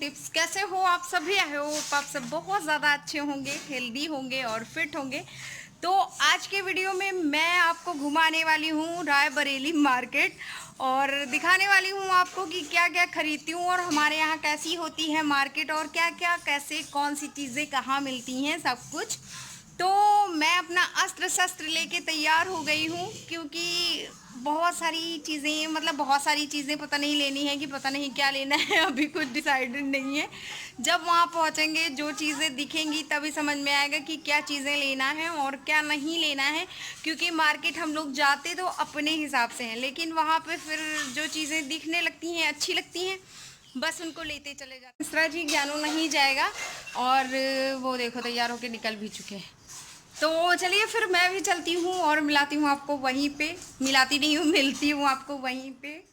Tips. कैसे हो आप सभी? आई होप आप सब बहुत ज़्यादा अच्छे होंगे, हेल्दी होंगे और फिट होंगे। तो आज के वीडियो में मैं आपको घुमाने वाली हूँ रायबरेली मार्केट और दिखाने वाली हूँ आपको कि क्या क्या खरीदती हूँ और हमारे यहाँ कैसी होती है मार्केट और क्या क्या कैसे कौन सी चीज़ें कहाँ मिलती हैं, सब कुछ। तो मैं अपना अस्त्र शस्त्र लेके तैयार हो गई हूँ क्योंकि बहुत सारी चीज़ें, मतलब बहुत सारी चीज़ें पता नहीं लेनी है कि पता नहीं क्या लेना है। अभी कुछ डिसाइडेड नहीं है। जब वहाँ पहुँचेंगे जो चीज़ें दिखेंगी तभी समझ में आएगा कि क्या चीज़ें लेना है और क्या नहीं लेना है। क्योंकि मार्केट हम लोग जाते तो अपने हिसाब से हैं, लेकिन वहाँ पे फिर जो चीज़ें दिखने लगती हैं, अच्छी लगती हैं, बस उनको लेते चले जाते। मिश्रा जी ज्ञानू नहीं जाएगा और वो देखो तैयार होके निकल भी चुके हैं। तो चलिए फिर मैं भी चलती हूँ और मिलाती हूँ आपको वहीं पे, मिलाती नहीं हूँ, मिलती हूँ आपको वहीं पे।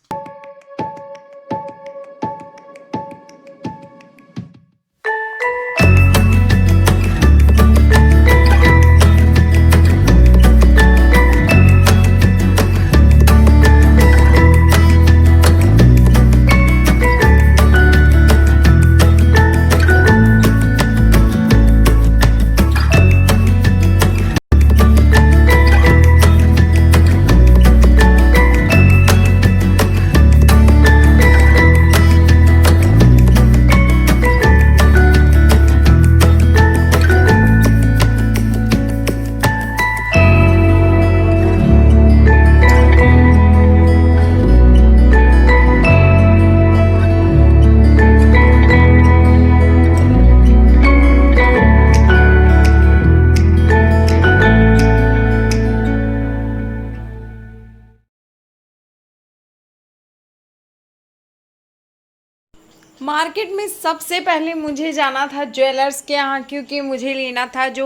मार्केट में सबसे पहले मुझे जाना था ज्वेलर्स के यहाँ, क्योंकि मुझे लेना था जो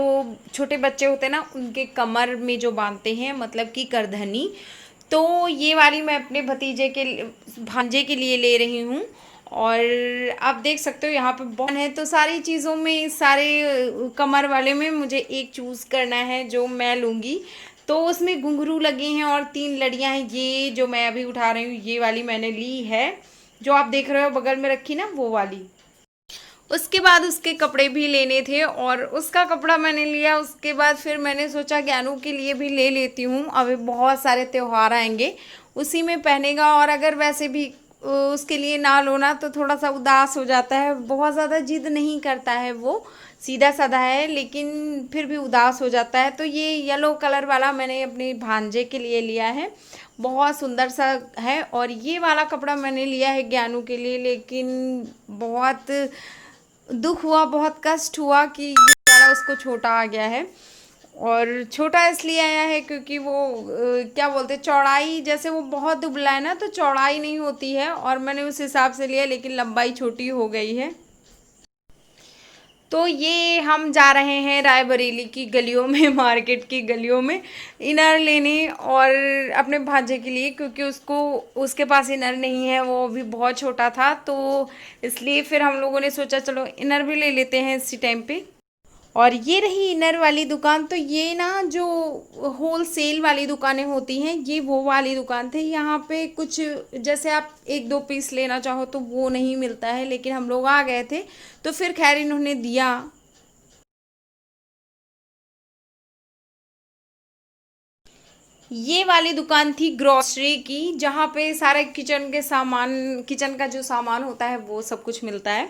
छोटे बच्चे होते हैं ना, उनके कमर में जो बांधते हैं, मतलब कि करधनी। तो ये वाली मैं अपने भतीजे के भांजे के लिए ले रही हूँ। और आप देख सकते हो यहाँ पे बहुत है, तो सारी चीज़ों में, सारे कमर वाले में मुझे एक चूज़ करना है जो मैं लूँगी। तो उसमें घुंघरू लगे हैं और 3 लड़ियाँ हैं। ये जो मैं अभी उठा रही हूँ ये वाली मैंने ली है, जो आप देख रहे हो बगल में रखी ना, वो वाली। उसके बाद उसके कपड़े भी लेने थे और उसका कपड़ा मैंने लिया। उसके बाद फिर मैंने सोचा ज्ञानू के लिए भी ले लेती हूँ, अभी बहुत सारे त्यौहार आएंगे, उसी में पहनेगा। और अगर वैसे भी उसके लिए ना लो ना तो थोड़ा सा उदास हो जाता है, बहुत ज़्यादा जिद नहीं करता है, वो सीधा साधा है, लेकिन फिर भी उदास हो जाता है। तो ये येलो कलर वाला मैंने अपने भांजे के लिए लिया है, बहुत सुंदर सा है। और ये वाला कपड़ा मैंने लिया है ज्ञानू के लिए, लेकिन बहुत दुख हुआ, बहुत कष्ट हुआ कि ये वाला उसको छोटा आ गया है। और छोटा इसलिए आया है क्योंकि वो क्या बोलते हैं, चौड़ाई, जैसे वो बहुत दुबला है ना तो चौड़ाई नहीं होती है, और मैंने उस हिसाब से लिया, लेकिन लंबाई छोटी हो गई है। तो ये हम जा रहे हैं रायबरेली की गलियों में, मार्केट की गलियों में इनर लेने, और अपने भांजे के लिए, क्योंकि उसको, उसके पास इनर नहीं है, वो भी बहुत छोटा था। तो इसलिए फिर हम लोगों ने सोचा चलो इनर भी ले लेते हैं इसी टाइम पे। और ये रही इनर वाली दुकान। तो ये ना जो होल सेल वाली दुकानें होती हैं, ये वो वाली दुकान थी। यहाँ पे कुछ जैसे आप 1-2 पीस लेना चाहो तो वो नहीं मिलता है, लेकिन हम लोग आ गए थे तो फिर खैर इन्होंने दिया। ये वाली दुकान थी ग्रोसरी की, जहाँ पे सारे किचन के सामान, किचन का जो सामान होता है वो सब कुछ मिलता है।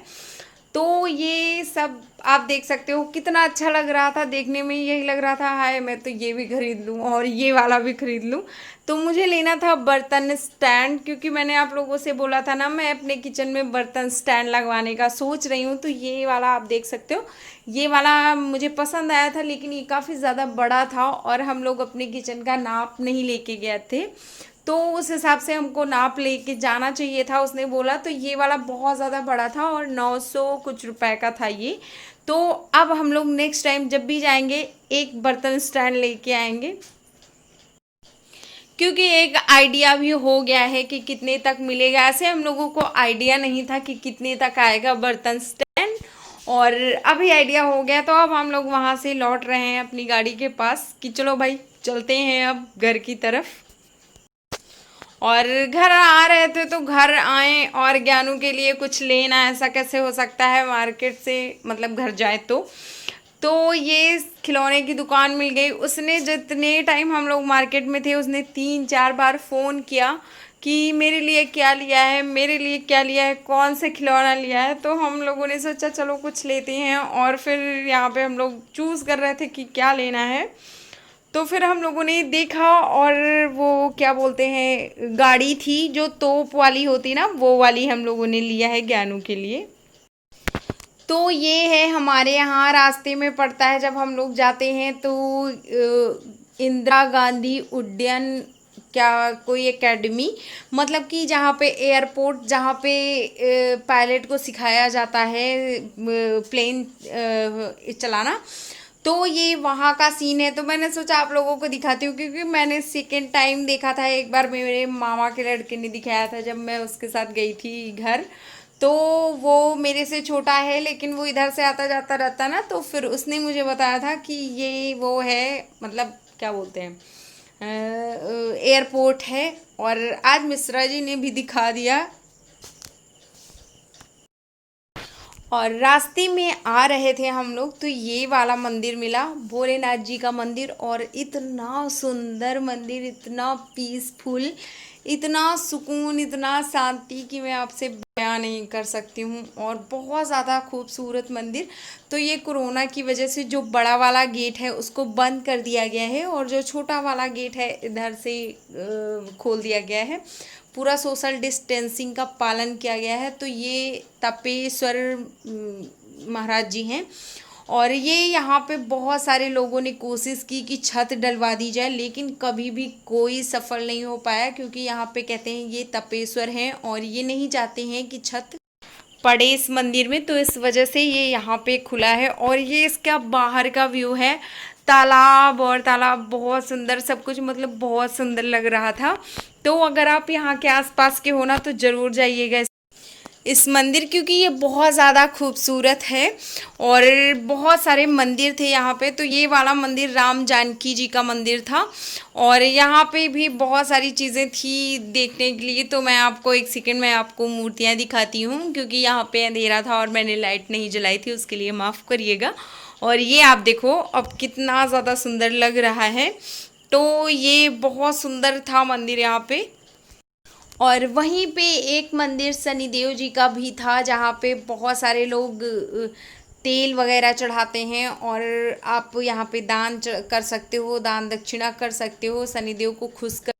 तो ये सब आप देख सकते हो, कितना अच्छा लग रहा था देखने में, यही लग रहा था हाय मैं तो ये भी खरीद लूँ और ये वाला भी खरीद लूँ। तो मुझे लेना था बर्तन स्टैंड, क्योंकि मैंने आप लोगों से बोला था ना मैं अपने किचन में बर्तन स्टैंड लगवाने का सोच रही हूँ। तो ये वाला आप देख सकते हो, ये वाला मुझे पसंद आया था, लेकिन ये काफ़ी ज़्यादा बड़ा था और हम लोग अपने किचन का नाप नहीं लेके गए थे, तो उस हिसाब से हमको नाप लेके जाना चाहिए था, उसने बोला। तो ये वाला बहुत ज़्यादा बड़ा था और 900 कुछ रुपए का था ये। तो अब हम लोग नेक्स्ट टाइम जब भी जाएंगे एक बर्तन स्टैंड लेके आएंगे, क्योंकि एक आइडिया भी हो गया है कि कितने तक मिलेगा। ऐसे हम लोगों को आइडिया नहीं था कि कितने तक आएगा बर्तन स्टैंड, और अभी आइडिया हो गया। तो अब हम लोग वहाँ से लौट रहे हैं अपनी गाड़ी के पास कि चलो भाई चलते हैं अब घर की तरफ। और घर आ रहे थे तो घर आए और ज्ञानू के लिए कुछ लेना, ऐसा कैसे हो सकता है मार्केट से, मतलब घर जाए तो ये खिलौने की दुकान मिल गई। उसने जितने टाइम हम लोग मार्केट में थे उसने 3-4 बार फ़ोन किया कि मेरे लिए क्या लिया है, मेरे लिए क्या लिया है, कौन से खिलौना लिया है। तो हम लोगों ने सोचा चलो कुछ लेते हैं, और फिर यहाँ पे हम लोग चूज़ कर रहे थे कि क्या लेना है। तो फिर हम लोगों ने देखा, और वो क्या बोलते हैं, गाड़ी थी जो तोप वाली होती ना, वो वाली हम लोगों ने लिया है ज्ञानू के लिए। तो ये है हमारे यहाँ रास्ते में पड़ता है, जब हम लोग जाते हैं तो इंदिरा गांधी उड्डयन, क्या कोई एकेडमी, मतलब कि जहाँ पे एयरपोर्ट, जहाँ पे पायलट को सिखाया जाता है प्लेन चलाना। तो ये वहाँ का सीन है। तो मैंने सोचा आप लोगों को दिखाती हूँ, क्योंकि मैंने सेकेंड टाइम देखा था, एक बार मेरे मामा के लड़के ने दिखाया था जब मैं उसके साथ गई थी घर। तो वो मेरे से छोटा है, लेकिन वो इधर से आता जाता रहता ना, तो फिर उसने मुझे बताया था कि ये वो है, मतलब क्या बोलते हैं, एयरपोर्ट है। और आज मिश्रा जी ने भी दिखा दिया। और रास्ते में आ रहे थे हम लोग तो ये वाला मंदिर मिला, भोलेनाथ जी का मंदिर। और इतना सुंदर मंदिर, इतना पीसफुल, इतना सुकून, इतना शांति कि मैं आपसे बयां नहीं कर सकती हूँ। और बहुत ज़्यादा खूबसूरत मंदिर। तो ये कोरोना की वजह से जो बड़ा वाला गेट है उसको बंद कर दिया गया है, और जो छोटा वाला गेट है इधर से खोल दिया गया है। पूरा सोशल डिस्टेंसिंग का पालन किया गया है। तो ये तपेश्वर महाराज जी हैं। और ये यहाँ पे बहुत सारे लोगों ने कोशिश की कि छत डलवा दी जाए, लेकिन कभी भी कोई सफल नहीं हो पाया, क्योंकि यहाँ पे कहते हैं ये तपेश्वर हैं और ये नहीं चाहते हैं कि छत पड़े इस मंदिर में। तो इस वजह से ये यहाँ पे खुला है। और ये इसका बाहर का व्यू है, तालाब, और तालाब बहुत सुंदर, सब कुछ मतलब बहुत सुंदर लग रहा था। तो अगर आप यहाँ के आसपास के हो ना तो ज़रूर जाइएगा इस मंदिर, क्योंकि ये बहुत ज़्यादा खूबसूरत है। और बहुत सारे मंदिर थे यहाँ पे। तो ये वाला मंदिर राम जानकी जी का मंदिर था, और यहाँ पे भी बहुत सारी चीज़ें थी देखने के लिए। तो मैं आपको एक सेकंड में आपको मूर्तियाँ दिखाती हूँ, क्योंकि यहाँ पे अंधेरा था और मैंने लाइट नहीं जलाई थी, उसके लिए माफ़ करिएगा। और ये आप देखो अब कितना ज़्यादा सुंदर लग रहा है। तो ये बहुत सुंदर था मंदिर यहाँ पे। और वहीं पे एक मंदिर शनिदेव जी का भी था, जहाँ पे बहुत सारे लोग तेल वगैरह चढ़ाते हैं, और आप यहाँ पे दान कर सकते हो, दान दक्षिणा कर सकते हो, शनिदेव को खुश कर।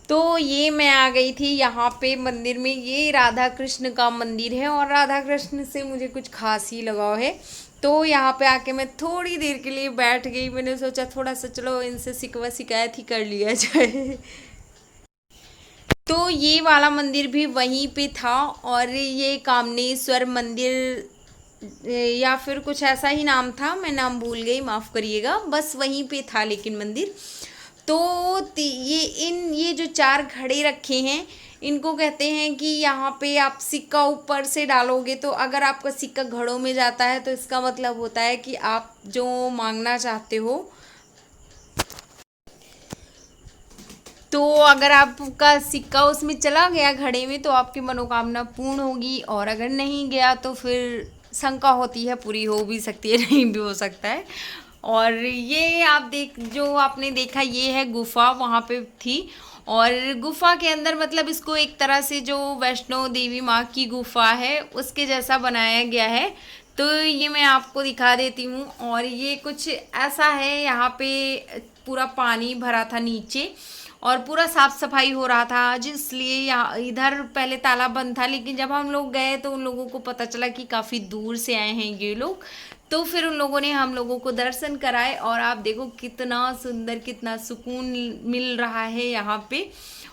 तो ये मैं आ गई थी यहाँ पे मंदिर में। ये राधा कृष्ण का मंदिर है, और राधा कृष्ण से मुझे कुछ खास ही लगाव है। तो यहाँ पे आके मैं थोड़ी देर के लिए बैठ गई। मैंने सोचा थोड़ा सा चलो इनसे शिकवा शिकायत ही कर लिया जाए। तो ये वाला मंदिर भी वहीं पे था, और ये कामनेश्वर मंदिर या फिर कुछ ऐसा ही नाम था, मैं नाम भूल गई, माफ़ करिएगा। बस वहीं पे था लेकिन मंदिर। तो ये जो 4 घड़े रखे हैं, इनको कहते हैं कि यहाँ पे आप सिक्का ऊपर से डालोगे, तो अगर आपका सिक्का घड़ों में जाता है तो इसका मतलब होता है कि आप जो मांगना चाहते हो, तो अगर आपका सिक्का उसमें चला गया घड़े में तो आपकी मनोकामना पूर्ण होगी, और अगर नहीं गया तो फिर शंका होती है, पूरी हो भी सकती है, नहीं भी हो सकता है। और ये आप जो आपने देखा ये है गुफा, वहाँ पे थी। और गुफा के अंदर मतलब इसको एक तरह से जो वैष्णो देवी माँ की गुफा है उसके जैसा बनाया गया है। तो ये मैं आपको दिखा देती हूँ। और ये कुछ ऐसा है, यहाँ पे पूरा पानी भरा था नीचे, और पूरा साफ सफाई हो रहा था, जिसलिए यहाँ इधर पहले तालाब बंद था, लेकिन जब हम लोग गए तो उन लोगों को पता चला कि काफ़ी दूर से आए हैं ये लोग। तो फिर उन लोगों ने हम लोगों को दर्शन कराए। और आप देखो कितना सुंदर, कितना सुकून मिल रहा है यहाँ पे।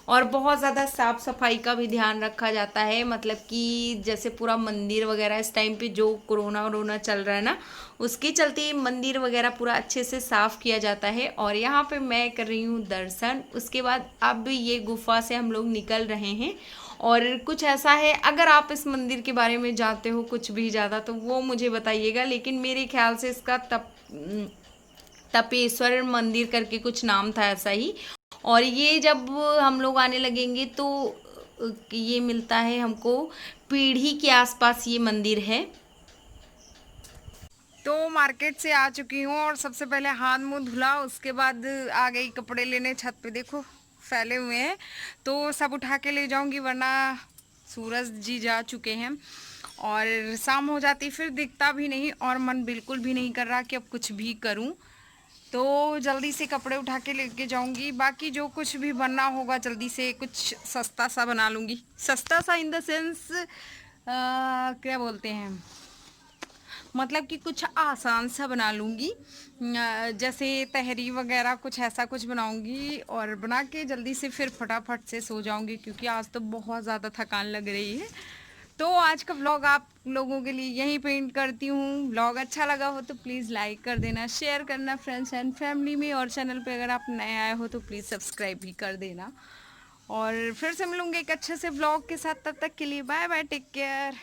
और बहुत ज़्यादा साफ़ सफाई का भी ध्यान रखा जाता है, मतलब कि जैसे पूरा मंदिर वगैरह इस टाइम पे जो कोरोना वरोना चल रहा है ना, उसके चलते मंदिर वगैरह पूरा अच्छे से साफ़ किया जाता है। और यहाँ पे मैं कर रही हूँ दर्शन। उसके बाद अब ये गुफा से हम लोग निकल रहे हैं। और कुछ ऐसा है, अगर आप इस मंदिर के बारे में जानते हो कुछ भी ज़्यादा तो वो मुझे बताइएगा, लेकिन मेरे ख्याल से इसका तपेश्वर मंदिर करके कुछ नाम था ऐसा ही। और ये जब हम लोग आने लगेंगे तो ये मिलता है हमको, पीढ़ी के आसपास ये मंदिर है। तो मार्केट से आ चुकी हूँ और सबसे पहले हाथ मुंह धुला, उसके बाद आ गई कपड़े लेने। छत पे देखो फैले हुए हैं, तो सब उठा के ले जाऊंगी, वरना सूरज जी जा चुके हैं और शाम हो जाती फिर दिखता भी नहीं, और मन बिल्कुल भी नहीं कर रहा कि अब कुछ भी करूं। तो जल्दी से कपड़े उठा के लेके जाऊंगी, बाकी जो कुछ भी बनना होगा जल्दी से कुछ सस्ता सा बना लूँगी। सस्ता सा इन द सेंस क्या बोलते हैं, मतलब कि कुछ आसान सा बना लूँगी, जैसे तहरी वगैरह कुछ ऐसा कुछ बनाऊँगी और बना के जल्दी से फिर फटाफट से सो जाऊँगी, क्योंकि आज तो बहुत ज़्यादा थकान लग रही है। तो आज का व्लॉग आप लोगों के लिए यहीं पे एंड करती हूँ। व्लॉग अच्छा लगा हो तो प्लीज़ लाइक कर देना, शेयर करना फ्रेंड्स एंड फैमिली में, और चैनल पे अगर आप नए आए हो तो प्लीज़ सब्सक्राइब भी कर देना। और फिर से मिलूँगी एक अच्छे से व्लॉग के साथ, तब तक के लिए बाय बाय, टेक केयर।